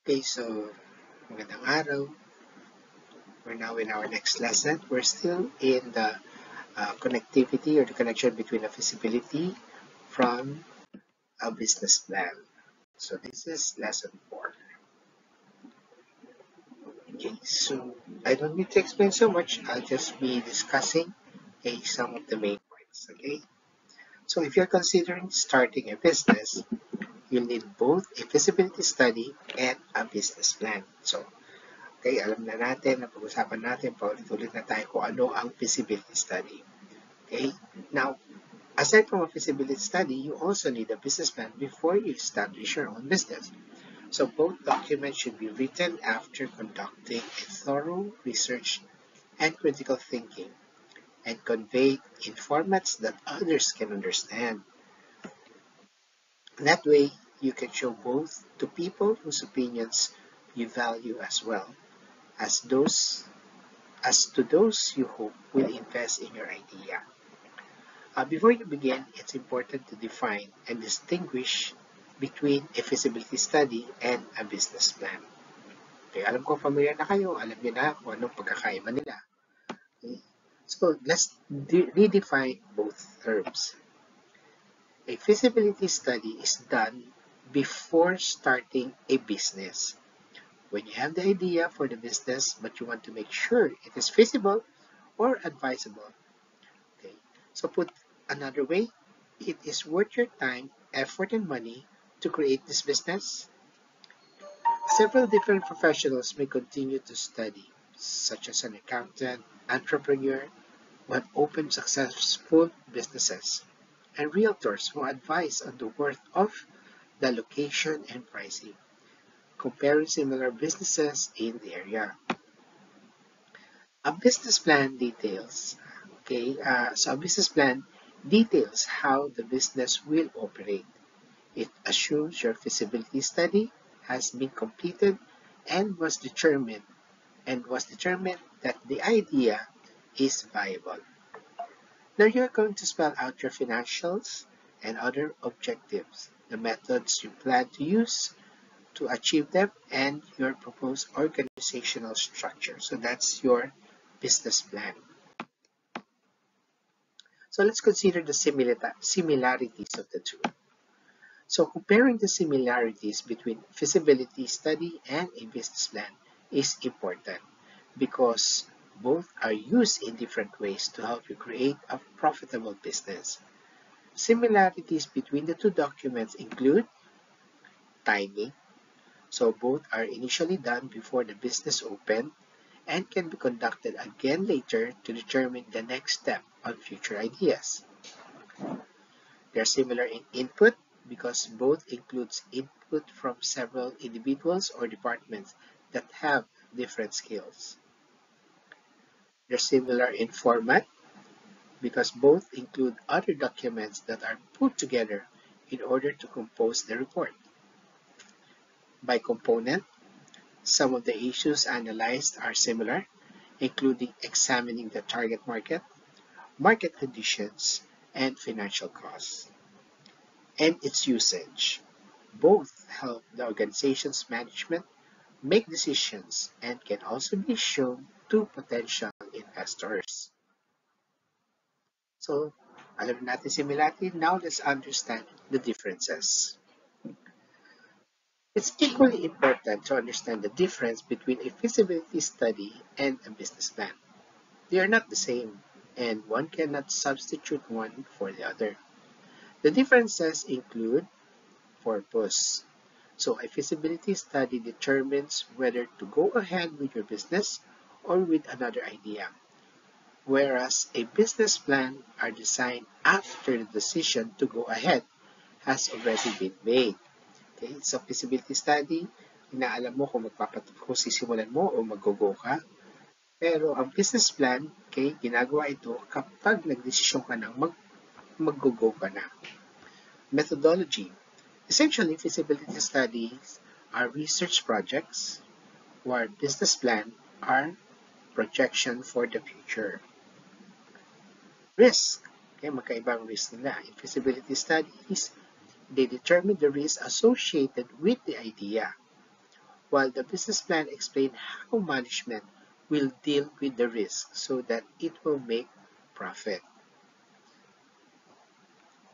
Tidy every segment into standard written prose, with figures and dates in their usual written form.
Okay, so magandang araw. We're now in our next lesson. We're still in the connectivity or the connection between a feasibility from a business plan. So this is lesson 4. Okay, so I don't need to explain so much. I'll just be discussing some of the main points. Okay, so if you're considering starting a business, you'll need both a feasibility study and a business plan. So okay, alam na natin, napag-usapan natin, paulit-ulit na tayo kung ano ang feasibility study. Okay, now, aside from a feasibility study, you also need a business plan before you establish your own business. So both documents should be written after conducting a thorough research and critical thinking and conveyed in formats that others can understand. That way, you can show both to people whose opinions you value as well as to those you hope will invest in your idea. Before you begin, it's important to define and distinguish between a feasibility study and a business plan. Okay, alam ko familiar na kayo, alam niyo na kung anong pagkakaiba nila. Okay? So let's redefine both terms. A feasibility study is done before starting a business. When you have the idea for the business but you want to make sure it is feasible or advisable. Okay, so put another way, it is worth your time, effort, and money to create this business. Several different professionals may continue to study, such as an accountant, entrepreneur who have opened successful businesses, and realtors who advise on the worth of the location and pricing, comparing similar businesses in the area. A business plan details. So a business plan details how the business will operate. It assumes your feasibility study has been completed and was determined that the idea is viable. Now you're going to spell out your financials and other objectives, the methods you plan to use to achieve them, and your proposed organizational structure. So that's your business plan. So let's consider the similarities of the two. So comparing the similarities between feasibility study and a business plan is important because both are used in different ways to help you create a profitable business. Similarities between the two documents include timing. So both are initially done before the business opened and can be conducted again later to determine the next step on future ideas. They're similar in input because both includes input from several individuals or departments that have different skills. They're similar in format because both include other documents that are put together in order to compose the report. By component, some of the issues analyzed are similar, including examining the target market conditions, and financial costs, and its usage. Both help the organization's management make decisions and can also be shown to potential investors. So, alam natin similarity, now let's understand the differences. It's equally important to understand the difference between a feasibility study and a business plan. They are not the same, and one cannot substitute one for the other. The differences include purpose. So a feasibility study determines whether to go ahead with your business or with another idea, whereas a business plan are designed after the decision to go ahead has already been made. Okay, so feasibility study, inaalam mo kung sisimulan mo o mag-go ka. Pero ang business plan, okay, ginagawa ito kapag nagdesisyon ka ng mag-go ka na. Methodology. Essentially, feasibility studies are research projects, while business plan are projection for the future. Risk. Okay, magkaibang risk nila. In feasibility studies, they determine the risk associated with the idea, while the business plan explains how management will deal with the risk so that it will make profit.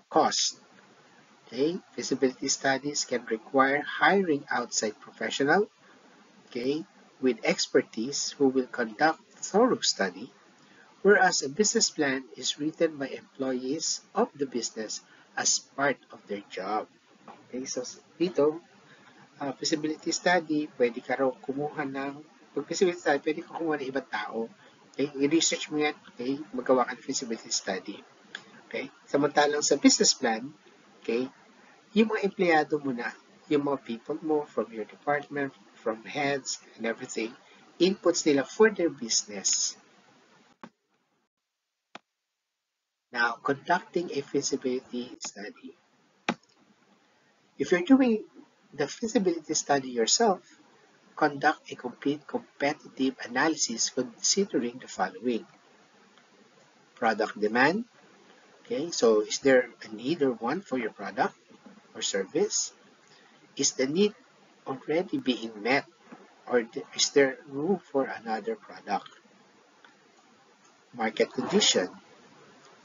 Cost. Okay, feasibility studies can require hiring outside professional, okay, with expertise who will conduct thorough study, whereas a business plan is written by employees of the business as part of their job. Okay, so dito, feasibility study, pwede ka raw kumuha ng, pag feasibility study, pwede ka kumuha ng ibang tao. Okay, i-research mo yan, okay, magawa ka ng feasibility study. Okay, samantalang sa business plan, okay, yung mga empleyado mo na, yung mga people mo from your department, from heads and everything, inputs nila for their business. Now, conducting a feasibility study. If you're doing the feasibility study yourself, conduct a complete competitive analysis considering the following. Product demand. Okay, so is there a need or want for your product or service? Is the need already being met, or is there room for another product? Market condition.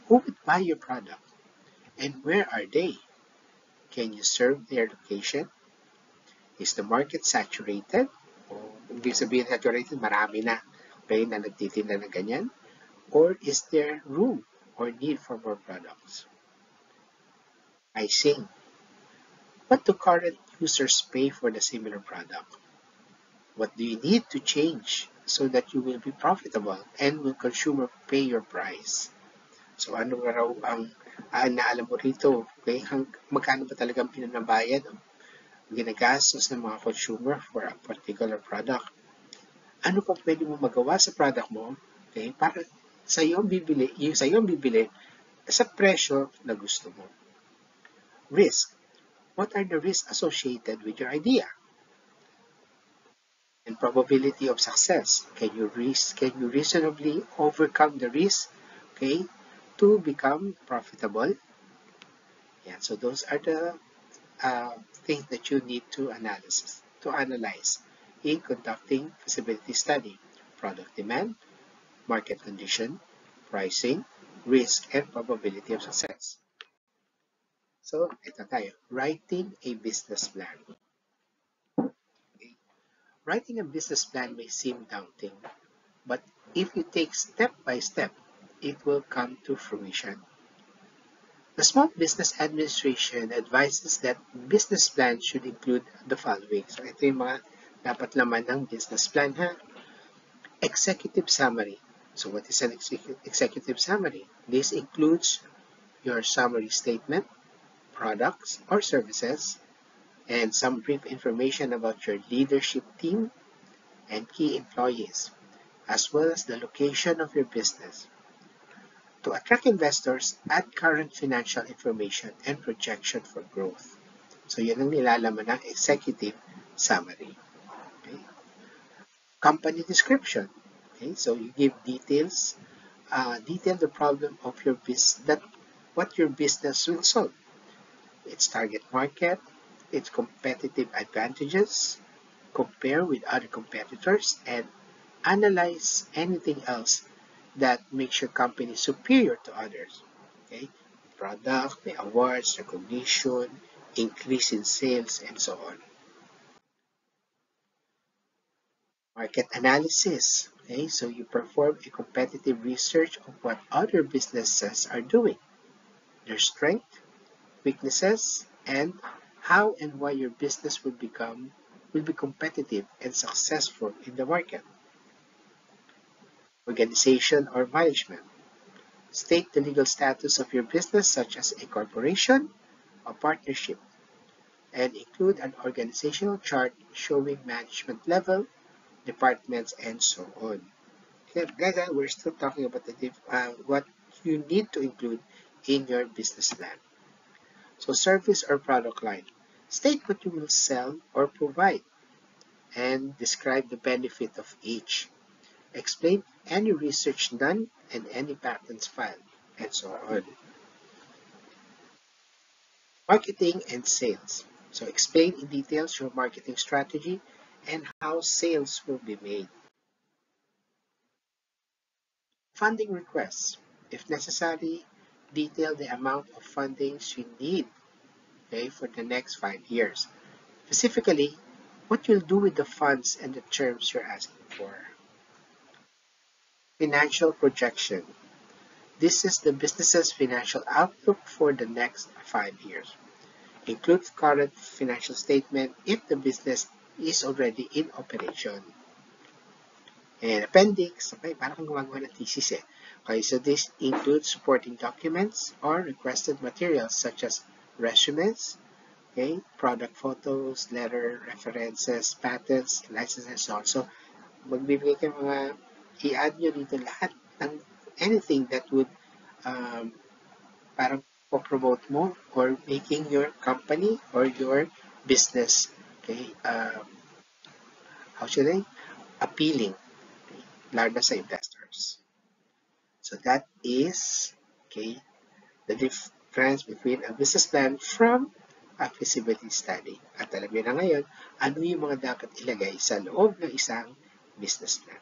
Who would buy your product and where are they? Can you serve their location? Is the market saturated? O ibig sabihin saturated, marami na. Okay, na nagtitinda ng ganyan? Or is there room or need for more products? Pricing. What do current users pay for the similar product? What do you need to change so that you will be profitable and will consumer pay your price? So ano nga raw ang naalam mo rito? Okay? Magkano ba talagang pinanabayad o ginagastos ng mga consumer for a particular product? Ano pa pwede mo magawa sa product mo, okay, para sa iyo bibili, yung sa iyo bibili sa presyo na gusto mo? Risk. What are the risks associated with your idea? And probability of success. Can you reasonably overcome the risk, okay, to become profitable? Yeah, so those are the things that you need to analyze in conducting feasibility study. Product demand, market condition, pricing, risk, and probability of success. So, ito tayo. Writing a business plan. Okay. Writing a business plan may seem daunting, but if you take step by step, it will come to fruition. The Small Business Administration advises that business plan should include the following. So, ito yung mga dapat laman ng business plan, ha? Executive summary. So, what is an executive summary? This includes your summary statement, products or services, and some brief information about your leadership team and key employees, as well as the location of your business. To attract investors, add current financial information and projection for growth. So, yan ang nilalaman ng executive summary. Okay. Company description. Okay, so you give details, detail the problem of your business, what your business will solve. Its target market, its competitive advantages, compare with other competitors, and analyze anything else that makes your company superior to others. Okay? Product, the awards, recognition, increase in sales, and so on. Market analysis. Okay, so you perform a competitive research of what other businesses are doing, their strength, weaknesses, and how and why your business will be competitive and successful in the market. Organization or management. State the legal status of your business, such as a corporation or partnership, and include an organizational chart showing management level, departments, and so on. Okay, guys, we're still talking about what you need to include in your business plan. So, service or product line. State what you will sell or provide and describe the benefit of each. Explain any research done and any patents filed, and so on. Marketing and sales. So explain in details your marketing strategy and how sales will be made. Funding requests. If necessary, detail the amount of fundings you need, okay, for the next 5 years. Specifically, what you'll do with the funds and the terms you're asking for. Financial projection. This is the business's financial outlook for the next 5 years. Includes current financial statement if the business is already in operation. And appendix, okay, para kung gumagawa ng thesis eh. Okay, so this includes supporting documents or requested materials such as resumes, okay, product photos, letter, references, patents, licenses, so on. So, magbibigay kayo mga, i-add nyo dito lahat ng anything that would parang po-promote mo or making your company or your business, okay, how should I, appealing, okay, lalo na sa investors. So that is, okay, the difference between a business plan from a feasibility study. At alam niyo na ngayon, ano yung mga dapat ilagay sa loob ng isang business plan.